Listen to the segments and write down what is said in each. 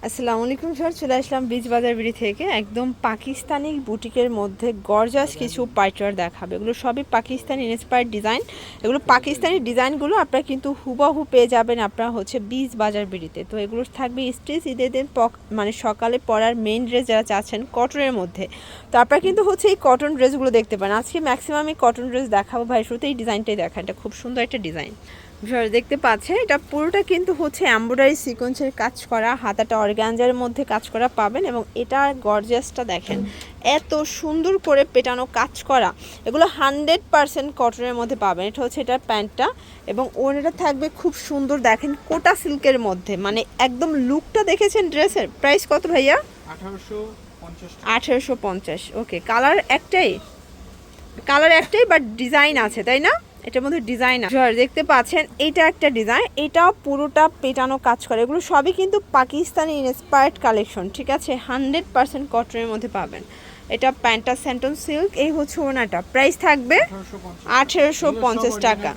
আসসালামু আলাইকুম স্যার, চলে আসলাম বিচ বাজার বিড়ি থেকে। একদম পাকিস্তানি বুটিকের মধ্যে গর্জাস কিছু পাইটওয়ার দেখাবে। এগুলো সবই পাকিস্তানি ইন্সপায়ার্ড ডিজাইন। এগুলো পাকিস্তানি ডিজাইনগুলো আপনারা কিন্তু হুবহু পেয়ে যাবেন আপনারা হচ্ছে বিচ বাজার বিড়িতে। তো এগুলো থাকবে স্টেজ ঈদের দিন মানে সকালে পরার মেইন ড্রেস যারা চাচ্ছেন কটনের মধ্যে, তো আপনারা কিন্তু হচ্ছে এই কটন ড্রেসগুলো দেখতে পান। আজকে ম্যাক্সিমাম এই কটন ড্রেস দেখাবো। ভাই শুরুতে এই ডিজাইনটাই দেখা, এটা খুব সুন্দর একটা ডিজাইন দেখতে পাচ্ছেন। এটা পুরোটা কিন্তু হচ্ছে এমব্রয়ডারি সিকোয়েন্সের কাজ করা, হাতাটা অর্গানজার মধ্যে কাজ করা পাবেন। এবং এটা গর্জিয়াসটা দেখেন, এত সুন্দর করে পেটানো কাজ করা। এগুলো 100% কটনের মধ্যে পাবেন। এটা হচ্ছে এটার প্যান্টটা এবং ওড়নাটা থাকবে খুব সুন্দর, দেখেন কোটা সিল্কের মধ্যে, মানে একদম লুকটা দেখেছেন ড্রেসের। প্রাইস কত ভাইয়া? 1850। ওকে, কালার একটাই বাট ডিজাইন আছে, তাই না? এটার মধ্যে ডিজাইন আছে, দেখতে পাচ্ছেন। এইটা একটা ডিজাইন, এটাও পুরোটা পেটানো কাজ করে। এগুলো সবই কিন্তু পাকিস্তানি ইন্সপায়ার্ড কালেকশন, ঠিক আছে? 100% কটনের মধ্যে পাবেন। এটা প্যান্টটা স্যান্টন সিল্ক, এই হচ্ছে ওনাটা। প্রাইস থাকবে 1850 টাকা।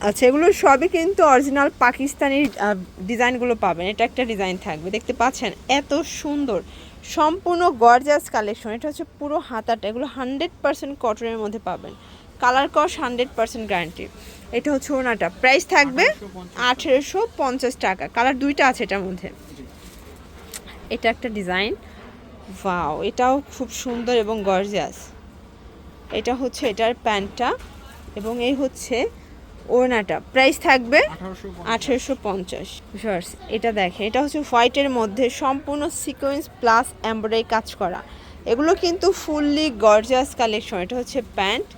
আচ্ছা, এগুলো সবই কিন্তু অরিজিনাল পাকিস্তানি ডিজাইনগুলো পাবেন। এটা একটা ডিজাইন থাকবে, দেখতে পাচ্ছেন এত সুন্দর, সম্পূর্ণ গর্জাস কালেকশন। এটা হচ্ছে পুরো হাতাটা, এগুলো 100% কটনের মধ্যে পাবেন। কালার কস 100% গ্যারান্টি। এটা হচ্ছে ওনাটা। প্রাইস থাকবে 1850 টাকা। কালার দুইটা আছে এটার মধ্যে। এটা একটা ডিজাইন, ওয়াও, এটাও খুব সুন্দর এবং গর্জিয়াস। এটা হচ্ছে এটার প্যান্টটা এবং এই হচ্ছে ওড়নাটা। প্রাইস থাকবে 1850। শর্টস, এটা দেখেন, এটা হচ্ছে হোয়াইটের মধ্যে সম্পূর্ণ সিকোয়েন্স প্লাস এমব্রয়ডারি কাজ করা। এগুলো কিন্তু ফুললি গর্জিয়াস কালেকশন। এটা হচ্ছে প্যান্ট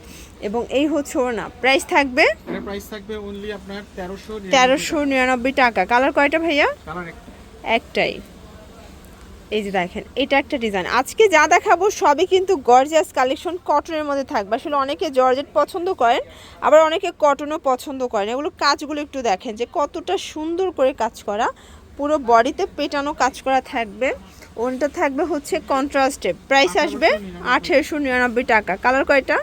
এবং এই হচ্ছে ওড়না। প্রাইস থাকবে অনলি আপনার 1399 টাকা। কালার কয়টা ভাইয়া? কালার একটাই। এই যে দেখেন, এটা একটা ডিজাইন। আজকে যা দেখাবো সবই কিন্তু গর্জিয়াস কালেকশন, কটনের মধ্যে থাকবে। আসলে অনেকে জর্জেট পছন্দ করেন, আবার অনেকে কটনও পছন্দ করেন। এগুলো কাজগুলো একটু দেখেন যে কতটা সুন্দর করে কাজ করা, পুরো বডিতে পেটানো কাজ করা থাকবে। ওনটা থাকবে হচ্ছে কন্ট্রাস্টে। প্রাইস আসবে 1899 টাকা। কালার কয়টা?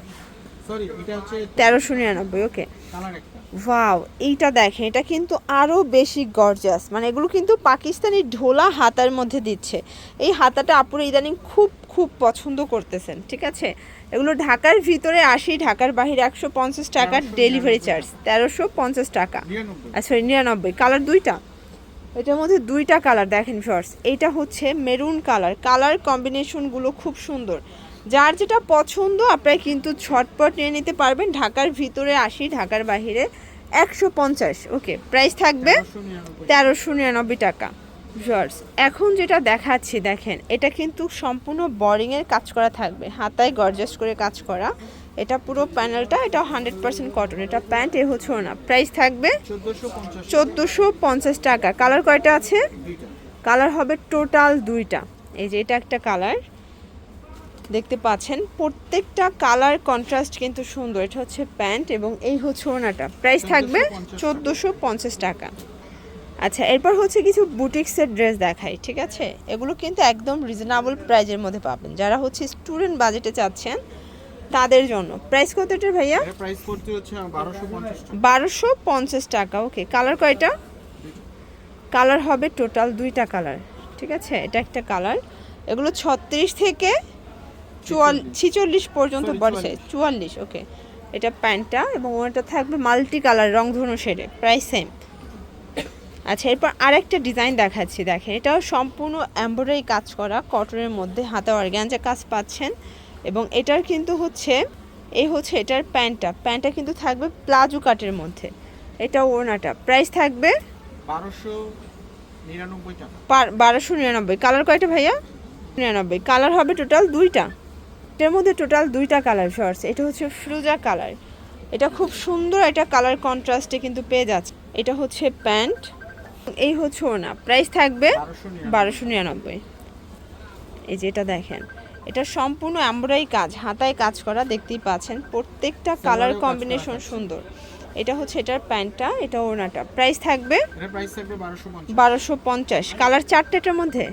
সরি, এটা হচ্ছে 1399। ওকে, কালার একটা। ওয়াও, এইটা দেখেন, এটা কিন্তু আরও বেশি গর্জাস। মানে এগুলো কিন্তু পাকিস্তানি ঢোলা হাতার মধ্যে দিচ্ছে। এই হাতাটা আপুরা ইদানিং খুব খুব পছন্দ করতেছেন, ঠিক আছে? এগুলো ঢাকার ভিতরে 80, ঢাকার বাইরে 150 টাকার ডেলিভারি চার্জ। 1350 টাকা। আচ্ছা, 99। কালার দুইটা, এটার মধ্যে দুইটা কালার দেখেন শর্টস। এইটা হচ্ছে মেরুন কালার। কালার কম্বিনেশনগুলো খুব সুন্দর। যার যেটা পছন্দ আপনারা কিন্তু ঝটপট নিয়ে নিতে পারবেন। ঢাকার ভিতরে 80, ঢাকার বাইরে 150। ওকে, প্রাইস থাকবে 1399 টাকা। শর্টস, এখন যেটা দেখাচ্ছি দেখেন, এটা কিন্তু সম্পূর্ণ বোরিংয়ের কাজ করা থাকবে, হাতায় গর্জাস করে কাজ করা। এটা পুরো প্যানেলটা, এটা 100% কটন। এটা প্যান্ট, এ হচ্ছে না। প্রাইস থাকবে 1450 টাকা। কালার কয়টা আছে? কালার হবে টোটাল দুইটা। এই যে এটা একটা কালার, দেখতে পাচ্ছেন প্রত্যেকটা কালার কন্ট্রাস্ট কিন্তু সুন্দর। এটা হচ্ছে প্যান্ট এবং এই হচ্ছে ওড়নাটা। প্রাইস থাকবে 1450 টাকা। আচ্ছা, এরপর হচ্ছে কিছু বুটিক্সের ড্রেস দেখাই, ঠিক আছে? এগুলো কিন্তু একদম রিজনেবল প্রাইজের মধ্যে পাবেন। যারা হচ্ছে স্টুডেন্ট বাজেটে চাচ্ছেন তাদের জন্য। প্রাইস কত এটার ভাইয়া? প্রাইস পড়ছে হচ্ছে 1250 টাকা। ওকে, কালার কয়টা? কালার হবে টোটাল দুইটা কালার, ঠিক আছে? এটা একটা কালার। এগুলো 36 থেকে 46 পর্যন্ত বডি সাইজ। 44। ওকে, এটা প্যান্টটা এবং ওটা থাকবে মাল্টি কালার রংধনু শেডে। Price same. আচ্ছা, এরপর আরেকটা ডিজাইন দেখাচ্ছি, দেখেন। এটাও সম্পূর্ণ এমব্রয়ডারি কাজ করা, কটনের মধ্যে হাতে অর্গানজা কাজ পাচ্ছেন। এবং এটার কিন্তু হচ্ছে এই হচ্ছে এটার প্যান্টটা কিন্তু থাকবে প্লাজো কাটের মধ্যে। এটা ওড়নাটা। প্রাইস থাকবে 1299 টাকা। 1299। কালার কয়টা ভাইয়া? 99। কালার হবে টোটাল দুইটা। এটার মধ্যে টোটাল দুইটা কালার শর্টস। এটা হচ্ছে ফিরোজা কালার, এটা খুব সুন্দর। এটা কালার কন্ট্রাস্টে কিন্তু পেয়ে যাচ্ছে। এটা হচ্ছে প্যান্ট, এই হচ্ছে ওড়না। প্রাইস থাকবে 1299। এই যে এটা দেখেন, এটা সম্পূর্ণ এমব্রয়ডারি কাজ, হাতায় কাজ করা, দেখতেই পাচ্ছেন। প্রত্যেকটা কালার কম্বিনেশন সুন্দর। এটা হচ্ছে এটার প্যান্টটা, এটা ওড়নাটা। প্রাইস থাকবে 1250। কালার চারটে এটার মধ্যে।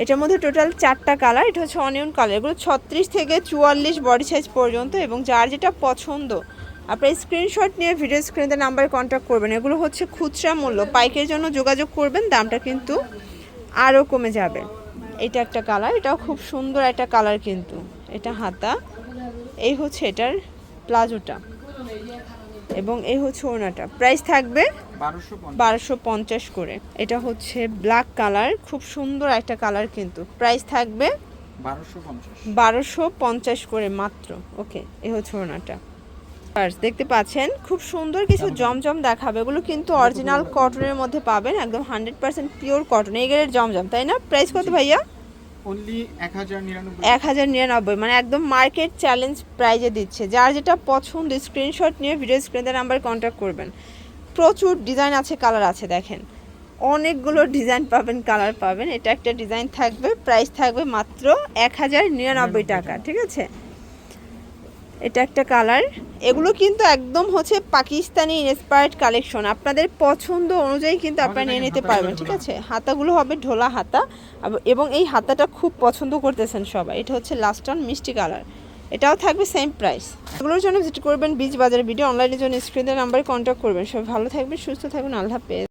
এটার মধ্যে টোটাল 4টা কালার। এটা হচ্ছে অনিয়ন কালার। এগুলো 36 থেকে 44 বডি সাইজ পর্যন্ত। এবং যার যেটা পছন্দ আপনার স্ক্রিনশট নিয়ে ভিডিও স্ক্রিনে নাম্বারে কন্ট্যাক্ট করবেন। এগুলো হচ্ছে খুচরা মূল্য, পাইকের জন্য যোগাযোগ করবেন। দামটা কিন্তু আরও কমে যাবে। এটা একটা কালার, এটাও খুব সুন্দর একটা কালার কিন্তু। এটা হাতা, এই হচ্ছে এটার প্লাজোটা এবং এই হচ্ছে ওড়নাটা। প্রাইস থাকবে 1250 করে। এটা হচ্ছে ব্ল্যাক কালার, খুব সুন্দর একটা কালার কিন্তু। প্রাইস থাকবে 1250 করে মাত্র। ওকে, এই হচ্ছে ওড়নাটা। দেখতে পাচ্ছেন খুব সুন্দর কিছু জমজম দেখাবে, এগুলো কিন্তু অরিজিনাল কটনের মধ্যে পাবেন, একদম 100% পিওর কটন, এই গ্রেডের জমজম, তাই না? প্রাইস কত ভাইয়া? অনলি 1099। 1099, মানে একদম মার্কেট চ্যালেঞ্জ প্রাইজে দিচ্ছে। যার যেটা পছন্দ স্ক্রিনশট নিয়ে ভিডিও স্ক্রিনের নাম্বারে কন্ট্যাক্ট করবেন। প্রচুর ডিজাইন আছে, কালার আছে, দেখেন অনেকগুলো ডিজাইন পাবেন, কালার পাবেন। এটা একটা ডিজাইন থাকবে, প্রাইস থাকবে মাত্র 1099 টাকা, ঠিক আছে? এটা একটা কালার। এগুলো কিন্তু একদম হচ্ছে পাকিস্তানি ইন্সপায়ার্ড কালেকশন, আপনাদের পছন্দ অনুযায়ী কিন্তু আপনারা নিয়ে নিতে পারবেন, ঠিক আছে? হাতাগুলো হবে ঢোলা হাতা এবং এই হাতাটা খুব পছন্দ করতেছেন সবাই। এটা হচ্ছে লাস্ট অন মিষ্টি কালার, এটাও থাকবে সেম প্রাইস। এগুলোর জন্য ভিজিট করবেন বিচ বাজার। ভিডিও অনলাইনের জন্য স্ক্রিনের নাম্বারে কন্ট্যাক্ট করবেন। সবাই ভালো থাকবেন, সুস্থ থাকবেন, আল্লাহ হাফেজ।